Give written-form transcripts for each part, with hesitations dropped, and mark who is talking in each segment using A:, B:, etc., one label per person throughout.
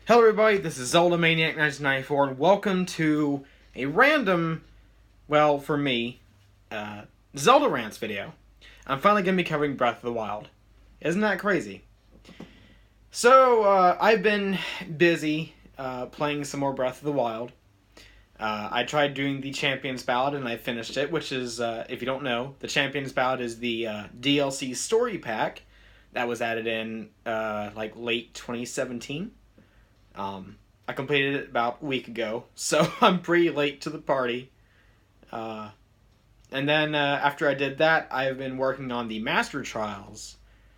A: Hello everybody, this is Zelda Maniac 1994, and welcome to a random, well, for me, Zelda Rants video. I'm finally going to be covering Breath of the Wild. Isn't that crazy? So, I've been busy playing some more Breath of the Wild. I tried doing the Champions Ballad and I finished it, which is, if you don't know, the Champions Ballad is the DLC story pack that was added in late 2017. I completed it about a week ago, so I'm pretty late to the party. And then after I did that, I've been working on the Master Trials,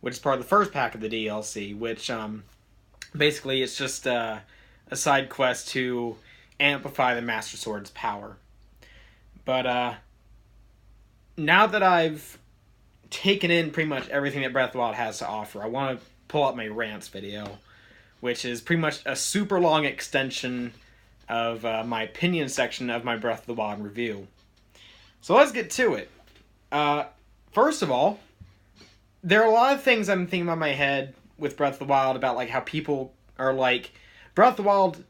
A: which is part of the first pack of the DLC, which basically it's just a side quest to amplify the Master Sword's power. But now that I've taken in pretty much everything that Breath of the Wild has to offer, I want to pull up my rants video, which is pretty much a super long extension of my opinion section of my Breath of the Wild review. So let's get to it. First of all, there are a lot of things I'm thinking about in my head with Breath of the Wild about like how people are like, Breath of the Wild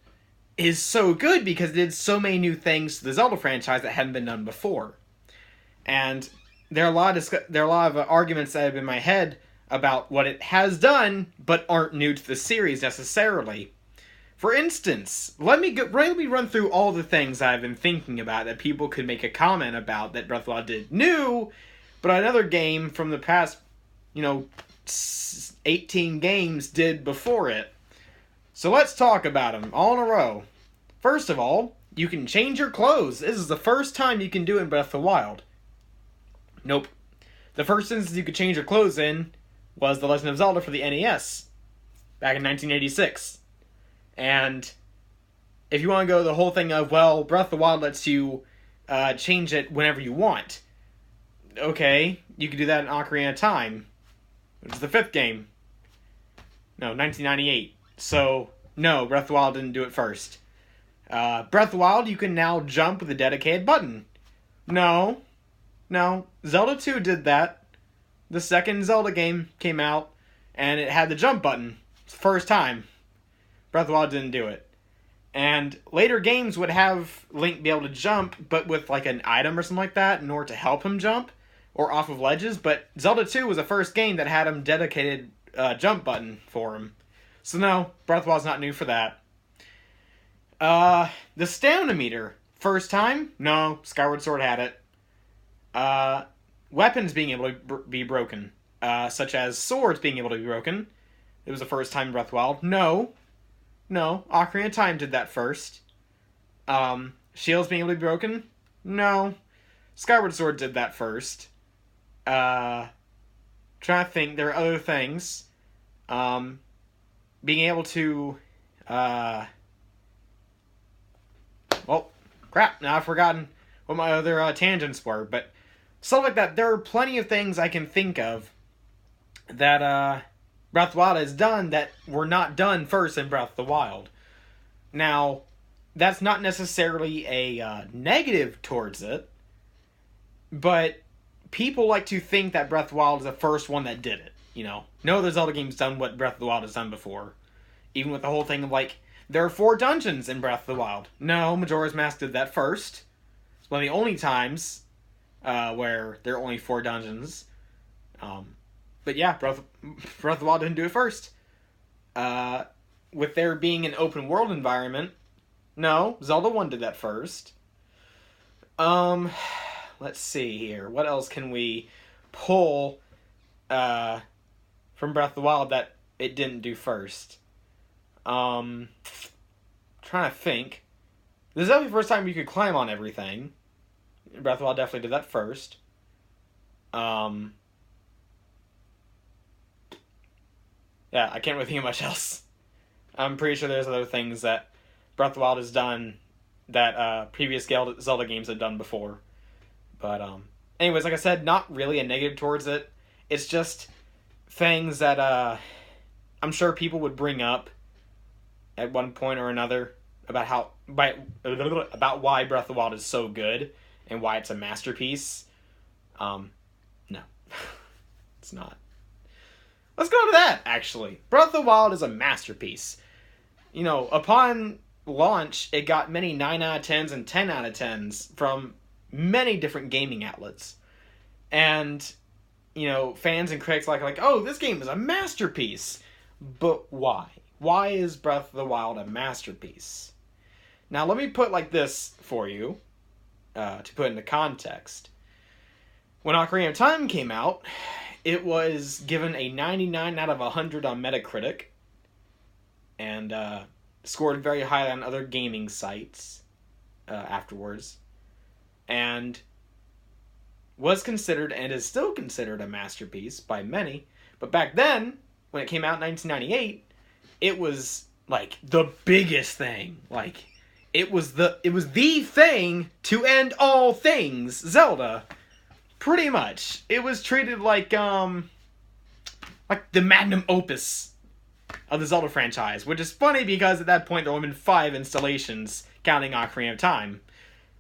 A: is so good because it did so many new things to the Zelda franchise that hadn't been done before. And there are a lot of arguments that have been in my head about what it has done, but aren't new to the series necessarily. For instance, let me run through all the things I've been thinking about that people could make a comment about that Breath of the Wild did new, but another game from the past, 18 games did before it. So let's talk about them all in a row. First of all, you can change your clothes. This is the first time you can do it in Breath of the Wild. Nope. The first instance you could change your clothes in was The Legend of Zelda for the NES back in 1986. And if you want to go the whole thing of, well, Breath of the Wild lets you change it whenever you want. Okay, you could do that in Ocarina of Time, which is the fifth game. No, 1998. So, no, Breath of the Wild didn't do it first. Breath of the Wild, you can now jump with a dedicated button. No, Zelda 2 did that. The second Zelda game came out, and it had the jump button. It's the first time. Breath of the Wild didn't do it. And later games would have Link be able to jump, but with like an item or something like that in order to help him jump, or off of ledges. But Zelda 2 was the first game that had him dedicated jump button for him. So no, Breath of the Wild's not new for that. The stamina meter. First time? No, Skyward Sword had it. Weapons being able to be broken, such as swords being able to be broken. It was the first time in Breath of the Wild. No, Ocarina of Time did that first. Shields being able to be broken. No, Skyward Sword did that first. Trying to think, there are other things. Being able to, well, crap, now I've forgotten what my other tangents were, but stuff like that. There are plenty of things I can think of that Breath of the Wild has done that were not done first in Breath of the Wild. Now, that's not necessarily a negative towards it, but people like to think that Breath of the Wild is the first one that did it. No other Zelda game's done what Breath of the Wild has done before. Even with the whole thing of like, there are 4 dungeons in Breath of the Wild. No, Majora's Mask did that first. It's one of the only times where there are only 4 dungeons. But yeah, Breath of the Wild didn't do it first. With there being an open world environment, no, Zelda 1 did that first. Let's see here. What else can we pull from Breath of the Wild that it didn't do first? Trying to think. This is definitely the first time you could climb on everything. Breath of the Wild definitely did that first. Yeah, I can't really think of much else. I'm pretty sure there's other things that Breath of the Wild has done that previous Zelda games have done before. But, anyways, like I said, not really a negative towards it. It's just things that I'm sure people would bring up at one point or another about about why Breath of the Wild is so good and why it's a masterpiece. No. It's not. Let's go to that, actually. Breath of the Wild is a masterpiece. Upon launch, it got many 9 out of 10s and 10 out of 10s from many different gaming outlets. And, fans and critics like, oh, this game is a masterpiece. But why? Why is Breath of the Wild a masterpiece? Now, let me put like this for you, to put into context. When Ocarina of Time came out, it was given a 99 out of 100 on Metacritic, and scored very high on other gaming sites afterwards, and was considered, and is still considered, a masterpiece by many. But back then, when it came out in 1998, it was like the biggest thing. Like, it was the thing to end all things Zelda. Pretty much. It was treated like the magnum opus of the Zelda franchise, which is funny because at that point there were only been 5 installations, counting Ocarina of Time.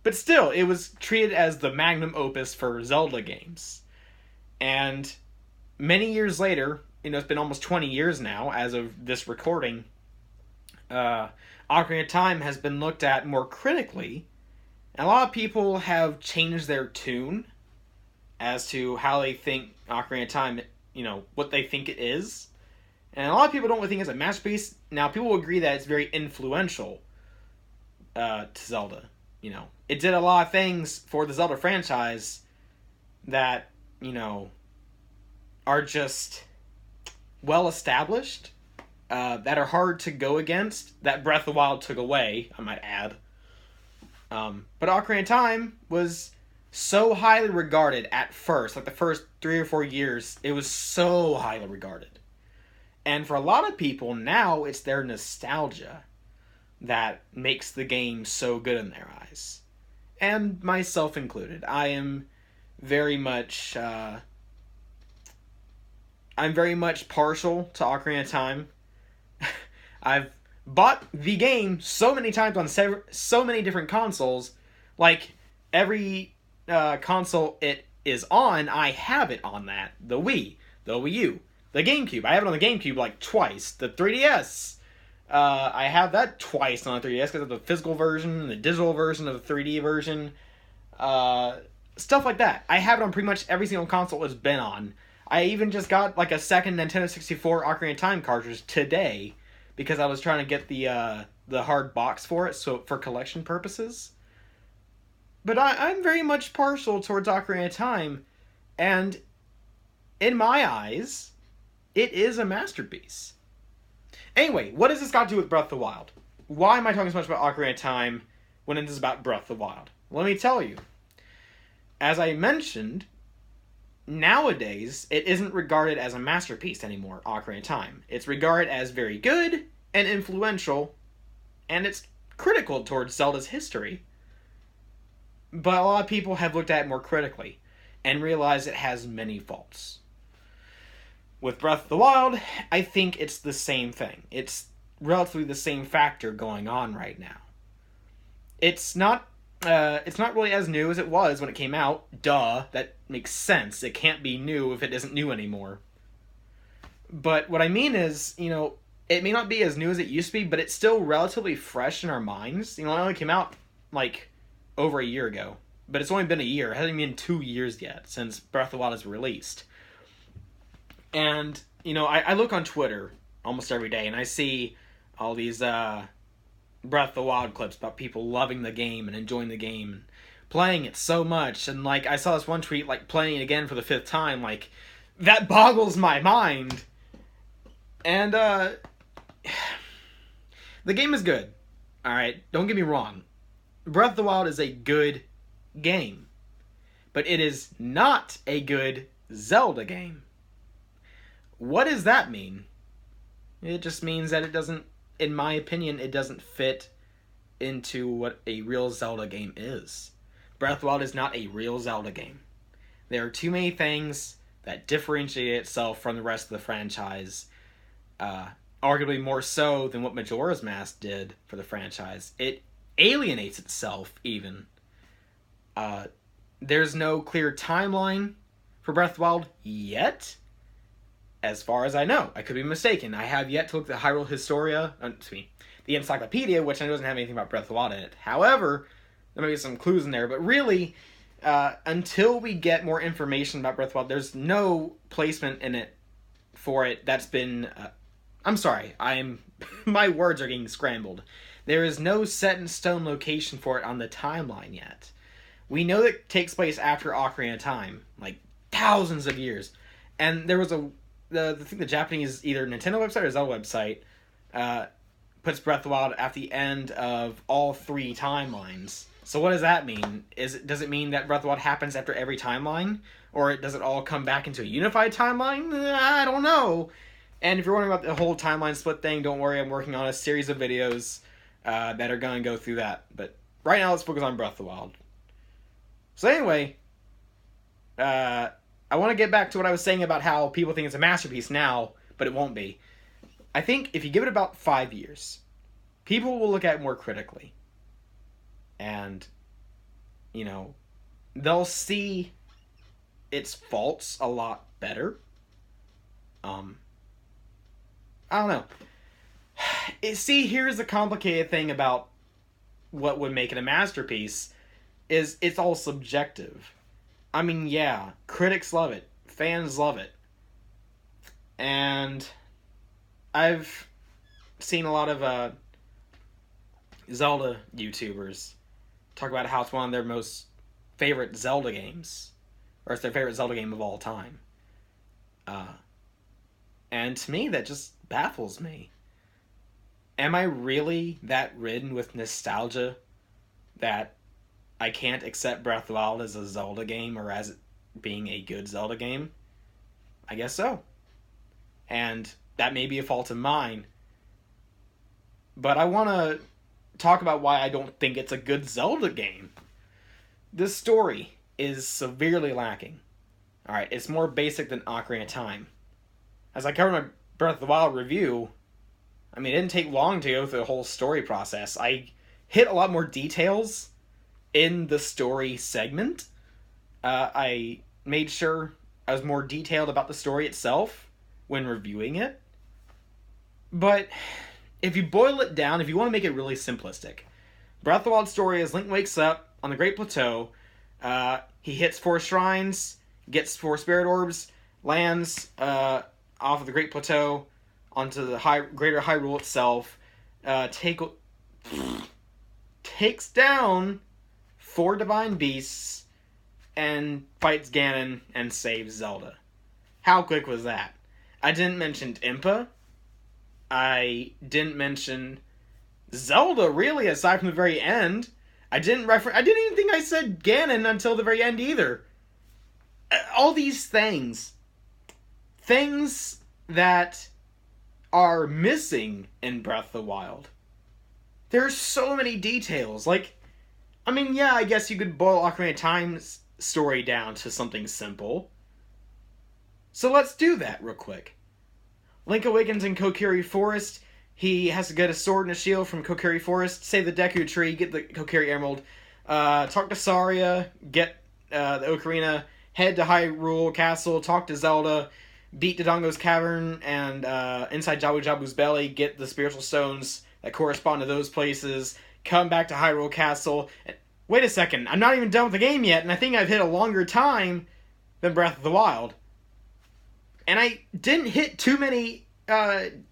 A: But still, it was treated as the magnum opus for Zelda games. And many years later, it's been almost 20 years now as of this recording, Ocarina of Time has been looked at more critically, and a lot of people have changed their tune as to how they think Ocarina of Time, what they think it is. And a lot of people don't really think it's a masterpiece. Now, people will agree that it's very influential to Zelda. It did a lot of things for the Zelda franchise that, are just well established, that are hard to go against, that Breath of the Wild took away, I might add. But Ocarina of Time was so highly regarded at first, like the first 3 or 4 years, it was so highly regarded. And for a lot of people, now it's their nostalgia that makes the game so good in their eyes. And myself included. I am very much, I'm very much partial to Ocarina of Time. I've bought the game so many times on so many different consoles. Like, every console it is on, I have it on that. The Wii, the Wii U, the GameCube. I have it on the GameCube like twice. The 3DS, I have that twice on the 3DS because of the physical version, the digital version of the 3D version. Stuff like that. I have it on pretty much every single console it's been on. I even just got like a second Nintendo 64 Ocarina of Time cartridge today because I was trying to get the hard box for it, so for collection purposes. But I'm very much partial towards Ocarina of Time, and in my eyes, it is a masterpiece. Anyway, what does this got to do with Breath of the Wild? Why am I talking so much about Ocarina of Time when it is about Breath of the Wild? Let me tell you. As I mentioned, nowadays, it isn't regarded as a masterpiece anymore, Ocarina of Time. It's regarded as very good and influential, and it's critical towards Zelda's history. But a lot of people have looked at it more critically and realized it has many faults. With Breath of the Wild, I think it's the same thing. It's relatively the same factor going on right now. It's not really as new as it was when it came out. Duh, that makes sense. It can't be new if it isn't new anymore. But what I mean is, it may not be as new as it used to be, but it's still relatively fresh in our minds. It only came out, like, over a year ago. But it's only been a year. It hasn't even been 2 years yet since Breath of the Wild is released. And, I look on Twitter almost every day, and I see all these Breath of the Wild clips about people loving the game and enjoying the game and playing it so much. And, like, I saw this one tweet, like, playing it again for the 5th time. Like, that boggles my mind. And, the game is good. Alright, don't get me wrong. Breath of the Wild is a good game. But it is not a good Zelda game. What does that mean? It just means that it doesn't, in my opinion, it doesn't fit into what a real Zelda game is. Breath of the Wild is not a real Zelda game. There are too many things that differentiate itself from the rest of the franchise. Arguably more so than what Majora's Mask did for the franchise. It alienates itself, even. There's no clear timeline for Breath of the Wild yet, as far as I know. I could be mistaken. I have yet to look at the the encyclopedia, which I know doesn't have anything about Breath of the Wild in it. However, there may be some clues in there, but really, until we get more information about Breath of the Wild, there's no placement in it for it that's been... I'm sorry, my words are getting scrambled. There is no set-in-stone location for it on the timeline yet. We know that it takes place after Ocarina of Time, like thousands of years. And there was the Japanese, either Nintendo website or Zelda website, puts Breath of the Wild at the end of all 3 timelines. So what does that mean? Does it mean that Breath of the Wild happens after every timeline? Or does it all come back into a unified timeline? I don't know. And if you're wondering about the whole timeline split thing, don't worry, I'm working on a series of videos that are going to go through that. But right now, let's focus on Breath of the Wild. So anyway, I want to get back to what I was saying about how people think it's a masterpiece now, but it won't be. I think if you give it about 5 years, people will look at it more critically. And, they'll see its faults a lot better. I don't know. See, here's the complicated thing about what would make it a masterpiece, is it's all subjective. I mean, yeah, critics love it. Fans love it. And I've seen a lot of Zelda YouTubers talk about how it's one of their most favorite Zelda games. Or it's their favorite Zelda game of all time. And to me, that just baffles me. Am I really that ridden with nostalgia that I can't accept Breath of the Wild as a Zelda game or as it being a good Zelda game? I guess so. And that may be a fault of mine. But I want to talk about why I don't think it's a good Zelda game. This story is severely lacking. Alright, it's more basic than Ocarina of Time. As I covered my Breath of the Wild review, I mean, it didn't take long to go through the whole story process. I hit a lot more details in the story segment. I made sure I was more detailed about the story itself when reviewing it. But if you boil it down, if you want to make it really simplistic, Breath of the Wild story is Link wakes up on the Great Plateau. He hits 4 shrines, gets 4 spirit orbs, lands off of the Great Plateau onto the greater Hyrule itself, takes down 4 divine beasts, and fights Ganon and saves Zelda. How quick was that? I didn't mention Impa. I didn't mention Zelda, really, aside from the very end. I didn't even think I said Ganon until the very end either. All these things that are missing in Breath of the Wild. There's so many details. Like, I mean, yeah, I guess you could boil Ocarina of Time's story down to something simple. So let's do that real quick. Link awakens in Kokiri Forest. He has to get a sword and a shield from Kokiri Forest, save the Deku Tree, get the Kokiri Emerald, talk to Saria, get the Ocarina, head to Hyrule Castle, talk to Zelda, beat Dodongo's Cavern, and inside Jabu Jabu's belly, get the spiritual stones that correspond to those places, come back to Hyrule Castle. And, wait a second, I'm not even done with the game yet, and I think I've hit a longer time than Breath of the Wild. And I didn't hit too many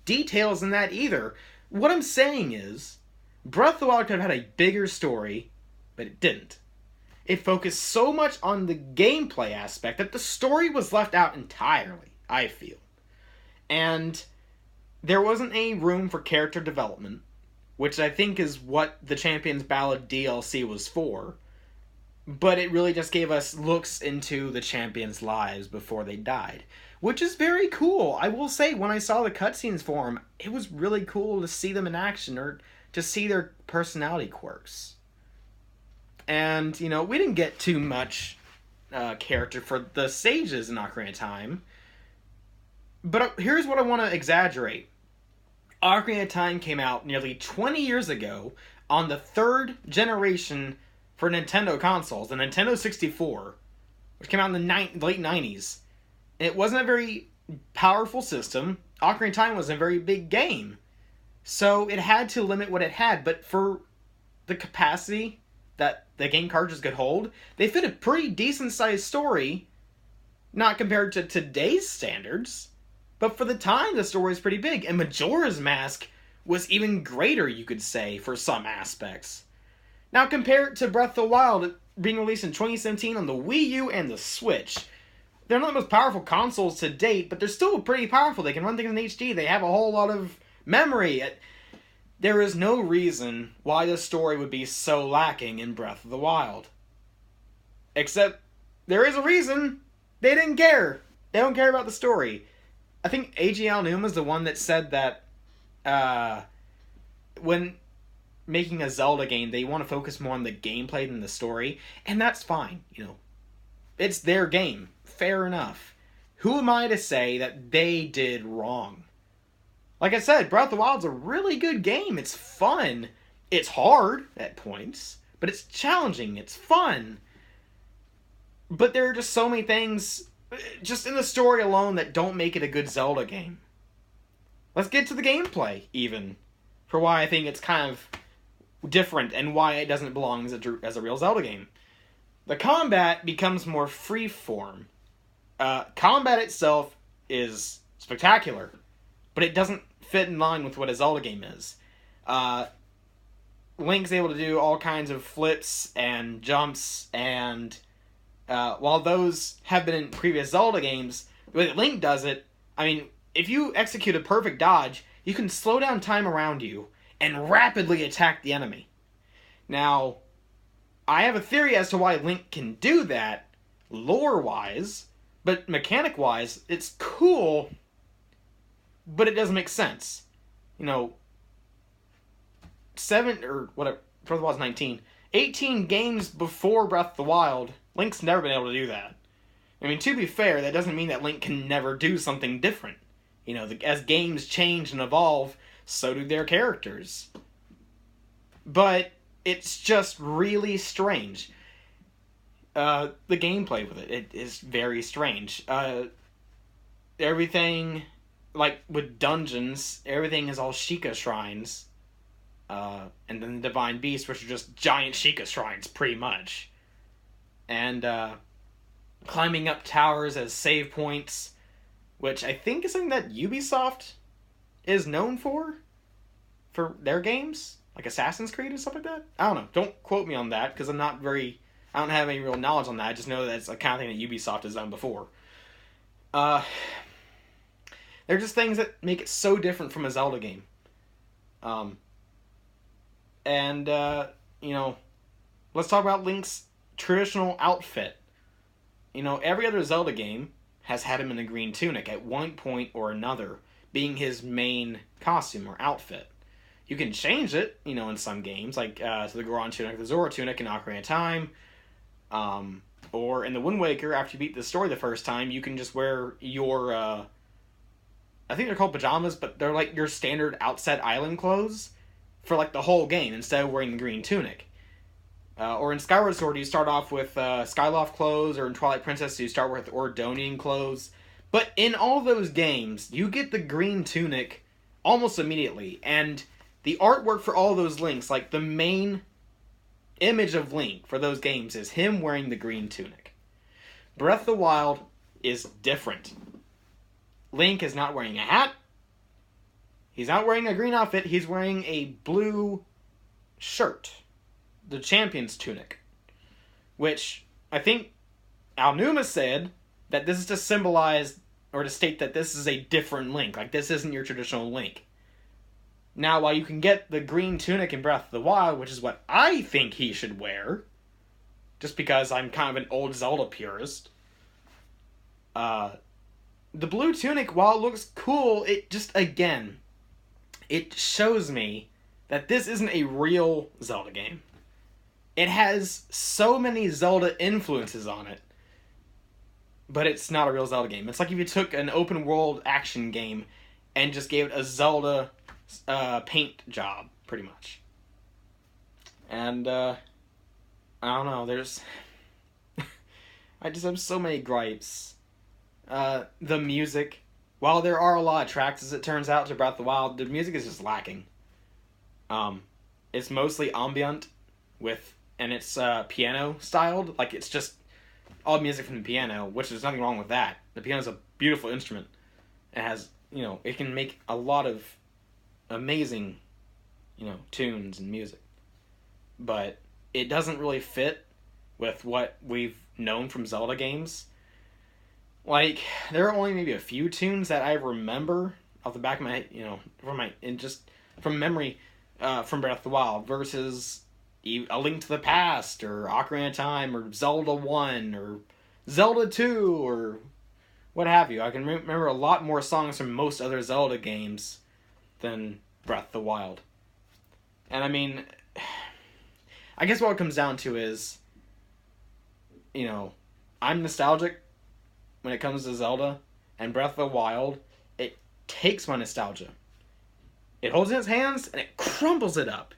A: details in that either. What I'm saying is, Breath of the Wild could have had a bigger story, but it didn't. It focused so much on the gameplay aspect that the story was left out entirely, I feel. And there wasn't any room for character development, which I think is what the Champion's Ballad DLC was for. But it really just gave us looks into the champions' lives before they died. Which is very cool. I will say, when I saw the cutscenes for them, it was really cool to see them in action, or to see their personality quirks. And, we didn't get too much character for the sages in Ocarina of Time. But here's what I want to exaggerate. Ocarina of Time came out nearly 20 years ago on the 3rd generation for Nintendo consoles, the Nintendo 64, which came out in the late 90s. And it wasn't a very powerful system. Ocarina of Time was a very big game. So it had to limit what it had, but for the capacity that the game cartridges could hold, they fit a pretty decent sized story, not compared to today's standards, but for the time the story is pretty big, and Majora's Mask was even greater, you could say, for some aspects. Now compare it to Breath of the Wild being released in 2017 on the Wii U and the Switch. They're not the most powerful consoles to date, but they're still pretty powerful. They can run things in HD. They have a whole lot of memory. There is no reason why the story would be so lacking in Breath of the Wild. Except, there is a reason. They didn't care. They don't care about the story. I think A.G. Aonuma is the one that said that when making a Zelda game, they want to focus more on the gameplay than the story, and that's fine, It's their game. Fair enough. Who am I to say that they did wrong? Like I said, Breath of the Wild's a really good game. It's fun. It's hard at points, but it's challenging. It's fun. But there are just so many things, just in the story alone, that don't make it a good Zelda game. Let's get to the gameplay, even, for why I think it's kind of different and why it doesn't belong as a real Zelda game. The combat becomes more free-form. Combat itself is spectacular, but it doesn't fit in line with what a Zelda game is. Link's able to do all kinds of flips and jumps, and while those have been in previous Zelda games, the way that Link does it, if you execute a perfect dodge, you can slow down time around you and rapidly attack the enemy. Now, I have a theory as to why Link can do that, lore-wise, but mechanic-wise, it's cool, but it doesn't make sense. 7, or whatever, Breath of the Wild's 19, 18 games before Breath of the Wild, Link's never been able to do that. To be fair, that doesn't mean that Link can never do something different. As games change and evolve, so do their characters. But it's just really strange. The gameplay with it is very strange. Everything, like with dungeons, everything is all Sheikah shrines. And then the Divine Beasts, which are just giant Sheikah shrines, pretty much. And climbing up towers as save points, which I think is something that Ubisoft is known for their games, like Assassin's Creed and stuff like that. I don't know. Don't quote me on that, because I don't have any real knowledge on that. I just know that it's a kind of thing that Ubisoft has done before. They're just things that make it so different from a Zelda game. Let's talk about Link's traditional outfit. Every other Zelda game has had him in a green tunic at one point or another, being his main costume or outfit. You can change it, in some games, like to the Goron tunic, the Zora tunic in Ocarina of Time. Or in the Wind Waker, after you beat the story the first time, you can just wear your, I think they're called pajamas, but they're like your standard outset island clothes for like the whole game, instead of wearing the green tunic. Or in Skyward Sword, you start off with Skyloft clothes, or in Twilight Princess, you start with Ordonian clothes. But in all those games, you get the green tunic almost immediately, and the artwork for all those Links, like the main image of Link for those games, is him wearing the green tunic. Breath of the Wild is different. Link is not wearing a hat. He's not wearing a green outfit. He's wearing a blue shirt. The champion's tunic. Which I think Aonuma said that this is to symbolize, or to state that this is a different Link. Like, this isn't your traditional Link. Now, while you can get the green tunic in Breath of the Wild, which is what I think he should wear, just because I'm kind of an old Zelda purist, the blue tunic, while it looks cool, it just, again, it shows me that this isn't a real Zelda game. It has so many Zelda influences on it, but it's not a real Zelda game. It's like if you took an open world action game and just gave it a Zelda paint job, pretty much. And, I don't know, I just have so many gripes. The music, while there are a lot of tracks, as it turns out, to Breath of the Wild, the music is just lacking. It's mostly ambient and it's piano styled. Like, it's just all music from the piano, which there's nothing wrong with that. The piano's a beautiful instrument. It has, it can make a lot of amazing, tunes and music. But it doesn't really fit with what we've known from Zelda games. Like, there are only maybe a few tunes that I remember off the back of my head, from memory, from Breath of the Wild versus A Link to the Past, or Ocarina of Time, or Zelda 1, or Zelda 2, or what have you. I can remember a lot more songs from most other Zelda games than Breath of the Wild. And I mean, I guess what it comes down to is, I'm nostalgic when it comes to Zelda, and Breath of the Wild, it takes my nostalgia. It holds it in its hands, and it crumbles it up,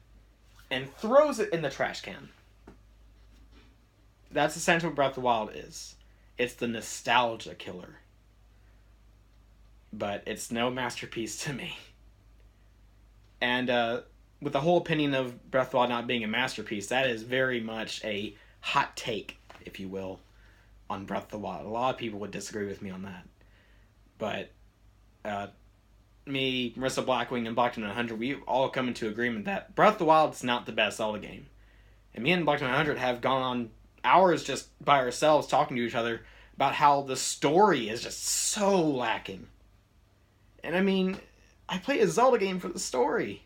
A: and throws it in the trash can. That's essentially what Breath of the Wild is. It's the nostalgia killer. But it's no masterpiece to me. And with the whole opinion of Breath of the Wild not being a masterpiece, that is very much a hot take, if you will, on Breath of the Wild. A lot of people would disagree with me on that. But me, Marissa Blackwing, and Blackton 100, we all come into agreement that Breath of the Wild is not the best Zelda game. And me and Blackton 100 have gone on hours just by ourselves talking to each other about how the story is just so lacking. And I mean, I play a Zelda game for the story,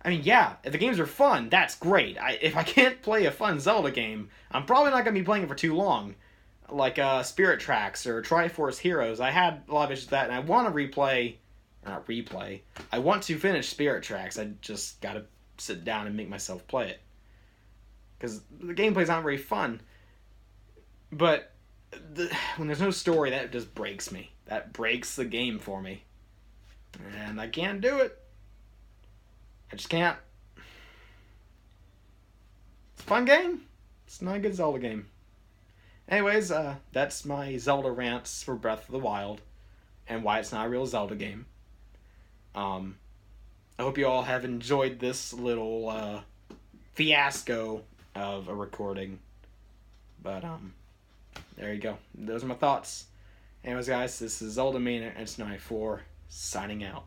A: I mean, yeah, if the games are fun, that's great. If I can't play a fun Zelda game, I'm probably not going to be playing it for too long. Like Spirit Tracks or Triforce Heroes. I had a lot of issues with that, and I want to I want to finish Spirit Tracks. I just got to sit down and make myself play it. Because the gameplay's not very fun. But when there's no story, that just breaks me. That breaks the game for me. And I can't do it. I just can't. It's a fun game. It's not a good Zelda game. Anyways, that's my Zelda rants for Breath of the Wild and why it's not a real Zelda game. I hope you all have enjoyed this little fiasco of a recording. But there you go. Those are my thoughts. Anyways, guys, this is Zelda Maniac 94 signing out.